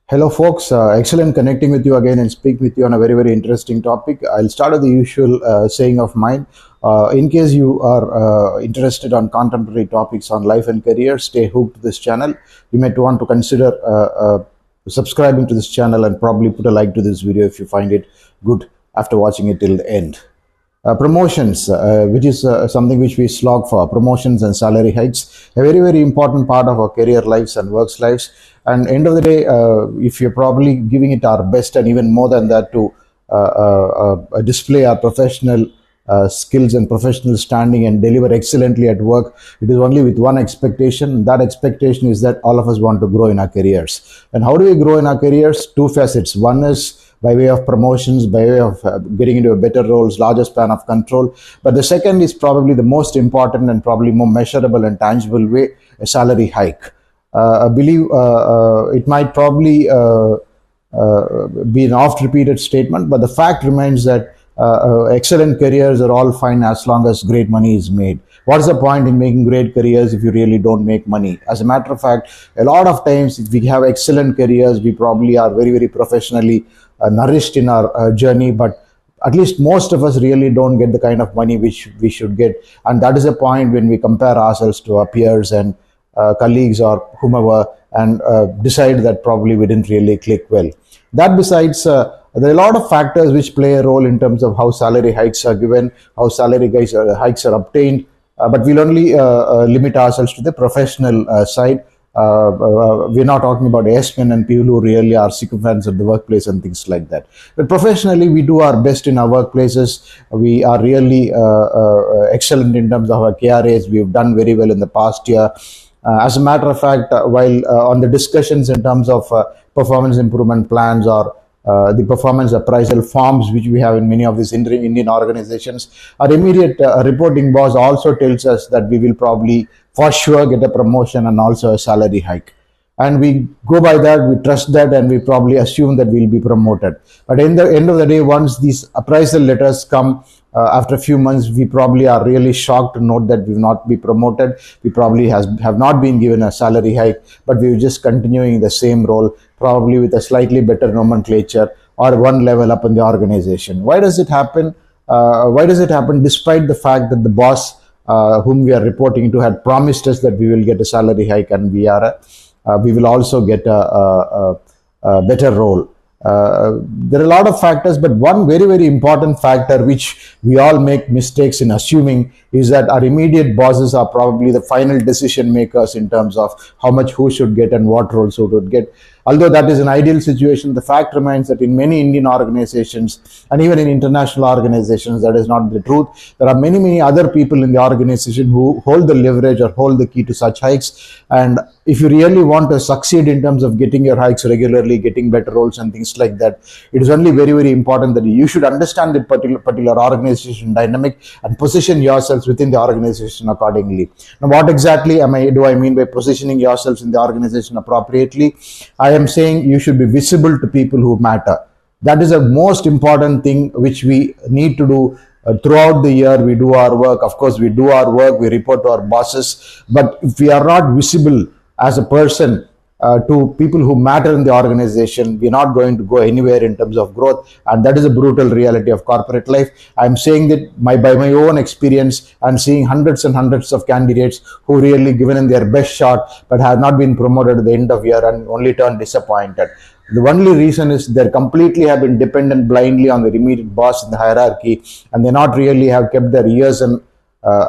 Hello, folks. Excellent connecting with you again and speak with you on a very, very interesting topic. I'll start with the usual saying of mine. In case you are interested on contemporary topics on life and career, stay hooked to this channel. You might want to consider subscribing to this channel and probably put a like to this video if you find it good after watching it till the end. Promotions, which is something which we slog for, promotions and salary hikes, a very, very important part of our career lives and works lives. And end of the day, if you're probably giving it our best and even more than that to display our professional skills and professional standing and deliver excellently at work, it is only with one expectation. That expectation is that all of us want to grow in our careers. And how do we grow in our careers? Two facets. One is by way of promotions, by way of getting into a better roles, larger span of control. But the second is probably the most important and probably more measurable and tangible way, a salary hike. I believe it might probably be an oft-repeated statement, but the fact remains that excellent careers are all fine as long as great money is made. What's the point in making great careers if you really don't make money? As a matter of fact, a lot of times if we have excellent careers, we probably are very, very professionally nourished in our journey, but at least most of us really don't get the kind of money which we should get. And that is a point when we compare ourselves to our peers and colleagues or whomever and decide that probably we didn't really click well. That besides, there are a lot of factors which play a role in terms of how salary hikes are given, how salary hikes are obtained, but we'll only limit ourselves to the professional side. We're not talking about yes-men and people who really are sycophants at the workplace and things like that. But professionally, we do our best in our workplaces. We are really excellent in terms of our KRAs. We've done very well in the past year. As a matter of fact, while on the discussions in terms of performance improvement plans or the performance appraisal forms which we have in many of these Indian organizations, our immediate reporting boss also tells us that we will probably for sure get a promotion and also a salary hike. And we go by that, we trust that, and we probably assume that we'll be promoted. But in the end of the day, once these appraisal letters come, after a few months, we probably are really shocked to note that we will not be promoted. We probably have not been given a salary hike, but we are just continuing the same role, probably with a slightly better nomenclature or one level up in the organization. Why does it happen? Why does it happen despite the fact that the boss whom we are reporting to had promised us that we will get a salary hike and we will also get a better role? There are a lot of factors, but one very, very important factor which we all make mistakes in assuming is that our immediate bosses are probably the final decision makers in terms of how much who should get and what roles who would get. Although that is an ideal situation, the fact remains that in many Indian organizations and even in international organizations, that is not the truth. There are many, many other people in the organization who hold the leverage or hold the key to such hikes. And if you really want to succeed in terms of getting your hikes regularly, getting better roles and things like that, it is only very, very important that you should understand the particular organization dynamic and position yourselves within the organization accordingly. Now, what exactly do I mean by positioning yourselves in the organization appropriately? I am saying you should be visible to people who matter. That is the most important thing which we need to do throughout the year. We do our work. Of course, we do our work. We report to our bosses. But if we are not visible as a person to people who matter in the organization, we're not going to go anywhere in terms of growth. And that is a brutal reality of corporate life. I'm saying that by my own experience, I'm seeing hundreds and hundreds of candidates who really given in their best shot, but have not been promoted at the end of year and only turned disappointed. The only reason is they completely have been dependent blindly on their immediate boss in the hierarchy, and they not really have kept their ears and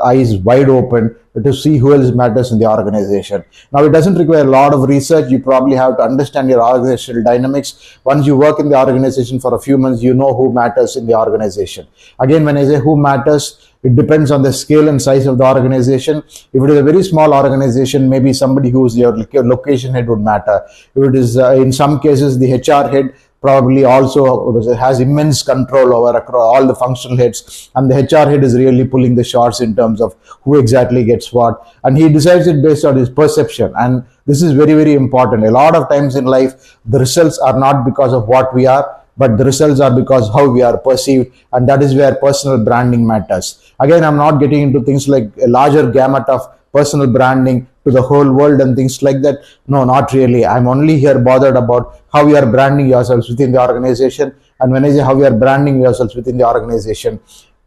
eyes wide open to see who else matters in the organization. Now, it doesn't require a lot of research. You probably have to understand your organizational dynamics. Once you work in the organization for a few months, you know who matters in the organization. Again, when I say who matters, it depends on the scale and size of the organization. If it is a very small organization, maybe somebody who is your location head would matter. If it is, in some cases, the HR head probably also has immense control over all the functional heads, and the HR head is really pulling the shots in terms of who exactly gets what, and he decides it based on his perception. And this is very, very important. A lot of times in life, the results are not because of what we are, but the results are because how we are perceived, and that is where personal branding matters. Again, I'm not getting into things like a larger gamut of personal branding to the whole world and things like that. No, not really. I'm only here bothered about how you are branding yourselves within the organization. And when I say how you are branding yourselves within the organization,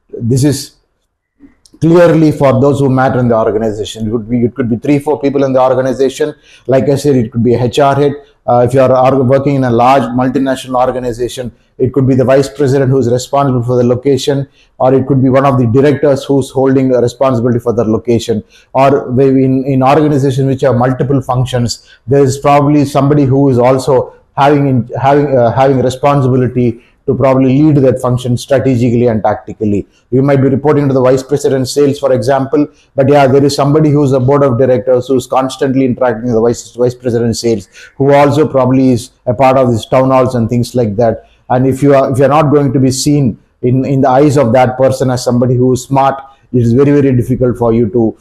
this is clearly for those who matter in the organization. It could be 3-4 people in the organization. Like I said, it could be a HR head. If you are working in a large multinational organization, it could be the vice president who's responsible for the location, or it could be one of the directors who's holding a responsibility for the location. Or in organizations which have multiple functions, there is probably somebody who is also having responsibility to probably lead that function strategically and tactically. You might be reporting to the vice president sales, for example, but yeah, there is somebody who's a board of directors who's constantly interacting with the vice president sales, who also probably is a part of these town halls and things like that. And if you're not going to be seen in the eyes of that person as somebody who is smart, it is very, very difficult for you to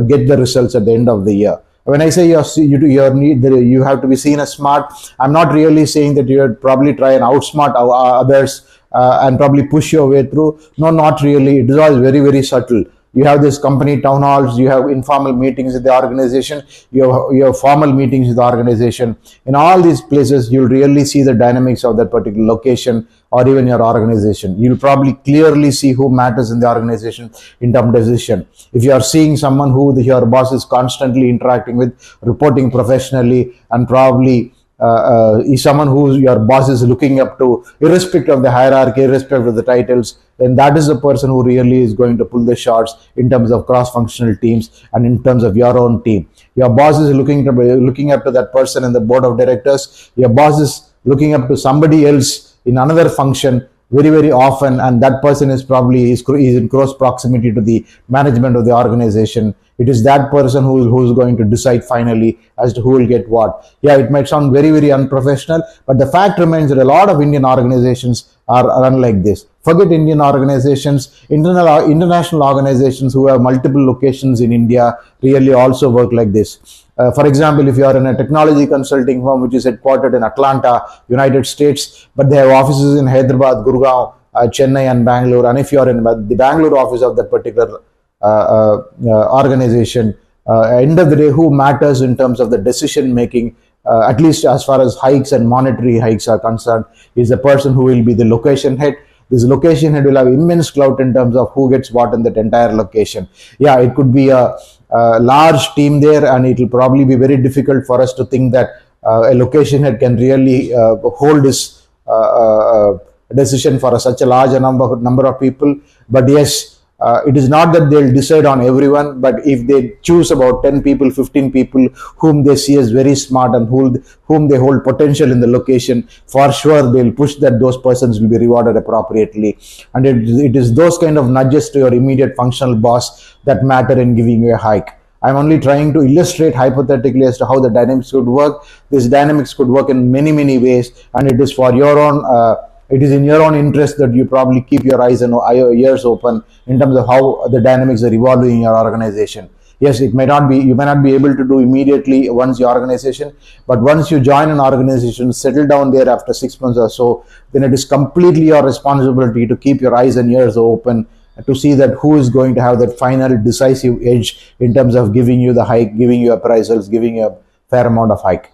get the results at the end of the year. When I say you have to be seen as smart, I'm not really saying that you would probably try and outsmart others and probably push your way through. No, not really. It is all very, very subtle. You have this company town halls, you have informal meetings with the organization, you have formal meetings with the organization. In all these places, you'll really see the dynamics of that particular location or even your organization. You'll probably clearly see who matters in the organization in terms of decision. If you are seeing someone who your boss is constantly interacting with, reporting professionally, and probably is someone who your boss is looking up to, irrespective of the hierarchy, irrespective of the titles, then that is the person who really is going to pull the shots in terms of cross-functional teams and in terms of your own team. Your boss is looking up to that person in the board of directors. Your boss is looking up to somebody else in another function very, very often, and that person is probably is in close proximity to the management of the organization. It is that person who is going to decide finally as to who will get what. Yeah, it might sound very, very unprofessional, but the fact remains that a lot of Indian organizations are run like this. Forget Indian organizations, international organizations who have multiple locations in India really also work like this. For example, if you are in a technology consulting firm which is headquartered in Atlanta, United States, but they have offices in Hyderabad, Gurgaon, Chennai and Bangalore, and if you are in the Bangalore office of that particular organization, end of the day, who matters in terms of the decision making, at least as far as hikes and monetary hikes are concerned, is the person who will be the location head. This location head will have immense clout in terms of who gets what in that entire location. Yeah, it could be a large team there, and it will probably be very difficult for us to think that a location head can really hold his decision for such a large number of people. But yes, it is not that they'll decide on everyone, but if they choose about 10 people, 15 people whom they see as very smart and whom they hold potential in the location, for sure they'll push that those persons will be rewarded appropriately. And it is those kind of nudges to your immediate functional boss that matter in giving you a hike. I'm only trying to illustrate hypothetically as to how the dynamics could work. These dynamics could work in many, many ways, and it is for your own it is in your own interest that you probably keep your eyes and ears open in terms of how the dynamics are evolving in your organization. Yes, you may not be able to do immediately once your organization, but once you join an organization, settle down there after 6 months or so, then it is completely your responsibility to keep your eyes and ears open to see that who is going to have that final decisive edge in terms of giving you the hike, giving you appraisals, giving you a fair amount of hike.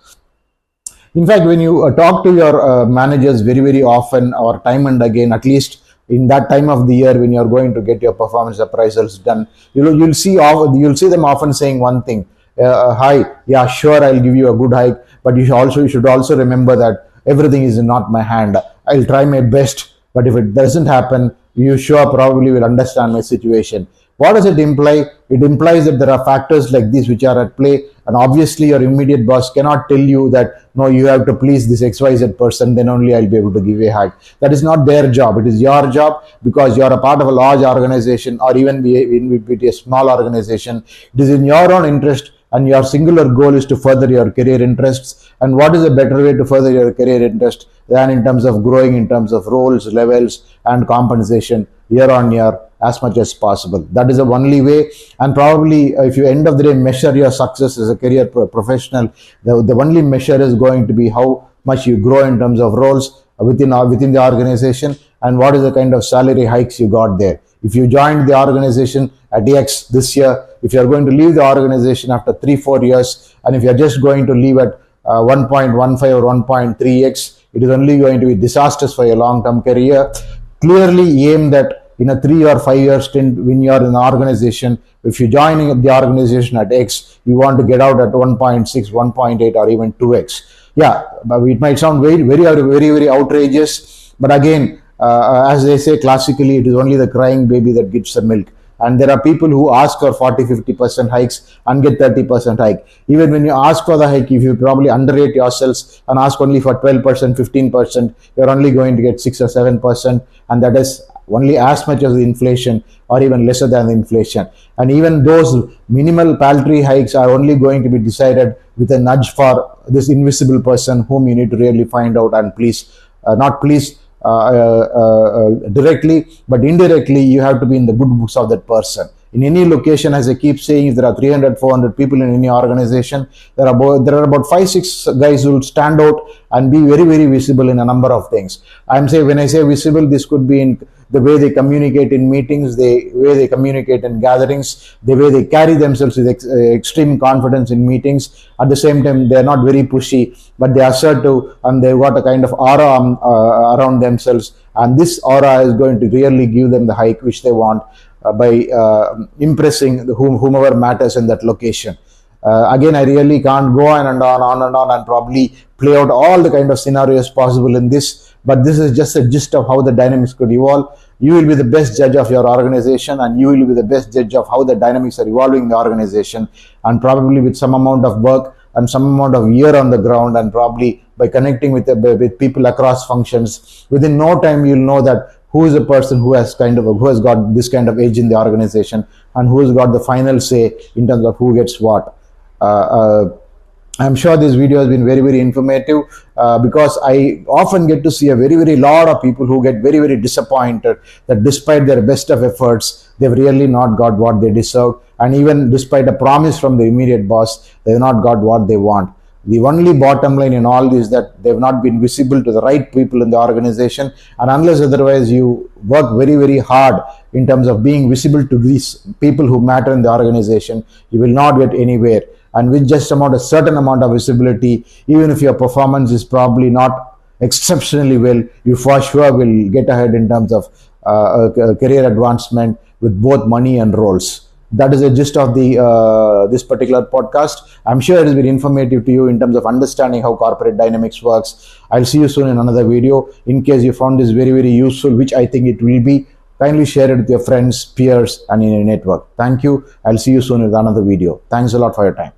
In fact, when you talk to your managers very, very often or time and again, at least in that time of the year when you're going to get your performance appraisals done, you'll see them often saying one thing: "Hi, yeah, sure, I'll give you a good hike, but you should also remember that everything is not my hand. I'll try my best, but if it doesn't happen, you sure probably will understand my situation." What does it imply? It implies that there are factors like these which are at play, and obviously your immediate boss cannot tell you that, no, you have to please this XYZ person, then only I'll be able to give you a hike. That is not their job. It is your job, because you're a part of a large organization, or even be a small organization. It is in your own interest, and your singular goal is to further your career interests. And what is a better way to further your career interest than in terms of growing in terms of roles, levels, and compensation year on year as much as possible? That is the only way. And probably if you end of the day measure your success as a career professional, the only measure is going to be how much you grow in terms of roles within the organization, and what is the kind of salary hikes you got there. If you joined the organization at X this year, if you're going to leave the organization after 3-4 years, and if you're just going to leave at 1.15 or 1.3x, it is only going to be disastrous for your long-term career. Clearly aim that in a 3 or 5 year stint when you are in the organization, if you're joining the organization at X, you want to get out at 1.6, 1.8 or even 2x. Yeah, but it might sound very outrageous, but again, as they say classically, it is only the crying baby that gets the milk. And there are people who ask for 40-50% hikes and get 30% hike. Even when you ask for the hike, if you probably underrate yourselves and ask only for 12%, 15%, you're only going to get 6 or 7%, and that is only as much as the inflation or even lesser than the inflation. And even those minimal paltry hikes are only going to be decided with a nudge for this invisible person whom you need to really find out and please, not please directly, but indirectly you have to be in the good books of that person. In any location, as I keep saying, if there are 300, 400 people in any organization, there are about 5-6 guys who will stand out and be very visible in a number of things. When I say visible, this could be in the way they communicate in meetings, the way they communicate in gatherings, the way they carry themselves with extreme confidence in meetings. At the same time, they are not very pushy, but they are assertive and they've got a kind of aura around themselves. And this aura is going to really give them the hike which they want by impressing whomever matters in that location. Again, I really can't go on and on and probably play out all the kind of scenarios possible in this, but this is just a gist of how the dynamics could evolve. You will be the best judge of your organization, and you will be the best judge of how the dynamics are evolving in the organization, and probably with some amount of work and some amount of ear on the ground, and probably by connecting with people across functions, within no time you'll know that who is the person who has got this kind of edge in the organization, and who has got the final say in terms of who gets what. I'm sure this video has been very informative because I often get to see a very lot of people who get very disappointed that despite their best of efforts, they've really not got what they deserve, and even despite a promise from the immediate boss, they've not got what they want. The only bottom line in all is that they've not been visible to the right people in the organization, and unless otherwise you work very hard in terms of being visible to these people who matter in the organization, you will not get anywhere. And with just a certain amount of visibility, even if your performance is probably not exceptionally well, you for sure will get ahead in terms of career advancement with both money and roles. That is the gist of the this particular podcast. I'm sure it has been informative to you in terms of understanding how corporate dynamics works. I'll see you soon in another video. In case you found this very useful, which I think it will be, kindly share it with your friends, peers, and in your network. Thank you. I'll see you soon with another video. Thanks a lot for your time.